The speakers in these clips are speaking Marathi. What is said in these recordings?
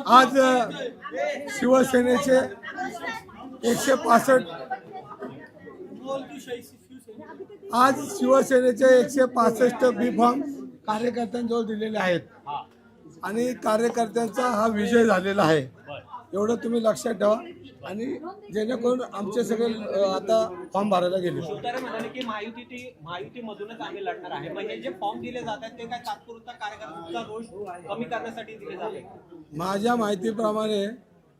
आज शिवसेनेचे 165 आज शिवसेनेचे 165 बी फॉर्म कार्यकर्त्यांजवळ दिलेले आहेत आणि कार्यकर्त्यांचा हा विजय झालेला आहे, एवढं तुम्ही लक्षात ठेवा. आणि जेणेकरून आमचे सगळे आता फॉर्म भरायला गेले. शिवतारे म्हणाले की महायुतीमधूनच आम्ही लढणार आहे. पण हे जे फॉर्म दिले जातात ते काय तात्पुरता कार्यकर्त्यांचा रोष कमी करण्यासाठी दिले जाते? माझ्या माहितीप्रमाणे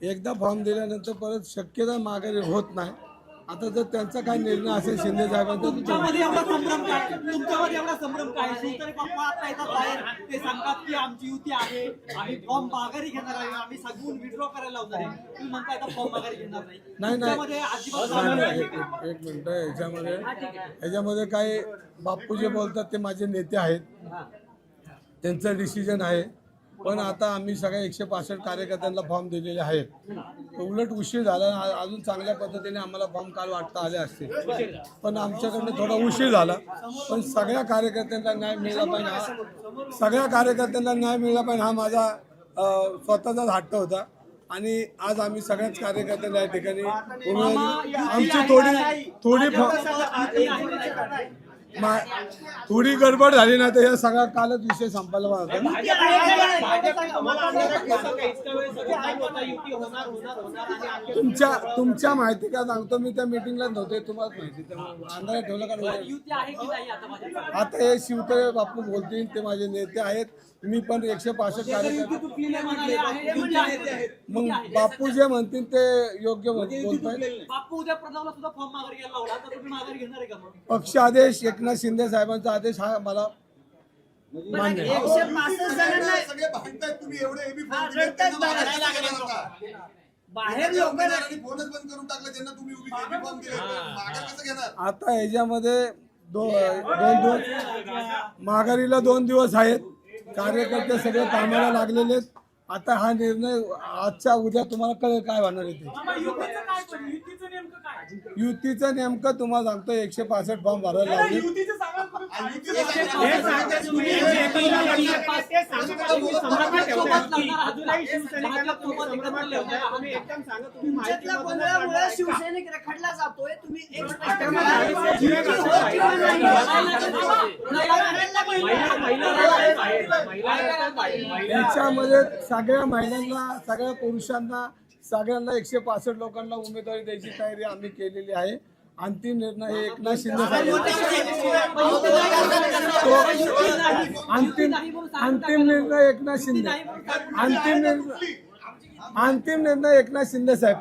एकदा फॉर्म दिल्यानंतर परत शक्यता माघारी होत नाही. आता जर त्यांचा काय निर्णय असेल शिंदे साहेबांचा, तुमच्यामध्ये एवढा संभ्रम काय? शिवतारे पप्पा आता येतात बाहेर, ते सांगतात की आमची युती आहे, आम्ही फॉर्म माघारी घेणार आहे, आम्ही सगळून विड्रॉ करायला लावणार आहे. तुम्ही म्हणताय आता फॉर्म माघारी घेणार नाही. नाही अजिबात एक मिनिट. ह्याच्यामध्ये काय बापू जे बोलतात ते माझे नेते आहेत, त्यांचं डिसिजन आहे. पण आता आम्ही सगळ्या 165 कार्यकर्त्यांना फॉर्म दिलेले आहेत. उलट उशीर झाला, अजून चांगल्या पद्धतीने आम्हाला फॉर्म काल वाटता आले असते, पण आमच्याकडनं थोडा उशीर झाला. पण सगळ्या कार्यकर्त्यांना न्याय मिळाला पाहिजे, सगळ्या कार्यकर्त्यांना न्याय मिळाला पाहिजे हा माझा स्वतःचाच हट्ट होता. आणि आज आम्ही सगळ्याच कार्यकर्त्यांना या ठिकाणी आमची थोडी गडबड झाली ना तर या सगळा कालच विषय संपायला पाहिजे. तुमच्या माहिती का सांगतो, मी त्या मीटिंगला नव्हते, तुम्हाला माहिती अंधारा ठेवलं का? आता हे शिवतारे बापू बोलतील, ते माझे नेते आहेत. मी पण 165 कार्यकर्ते, मग बापू जे म्हणतील ते योग्य बोलताय. पक्ष आदेश एकनाथ शिंदे साहेबांचा आदेश हा मला मान्य आहे. आता ह्याच्यामध्ये दोन दिवस माघारीला 2 दिवस आहेत. कार्यकर्ते सगळे कामाला लागलेले आहेत. आता हा निर्णय आजच्या उद्या तुम्हाला कळेल काय होणार आहे ते. युतीचं नेमकं तुम्हाला सांगतो 165 फॉर्म भरायला लागले. याच्यामध्ये सगळ्या महिलांना, सगळ्या पुरुषांना, सगळ्यांना 165 लोकांना उमेदवारी द्यायची तयारी आम्ही केलेली आहे. अंतिम निर्णय हे एकनाथ शिंदे अंतिम निर्णय एकनाथ शिंदे अंतिम निर्णय एकनाथ शिंदे साहेब.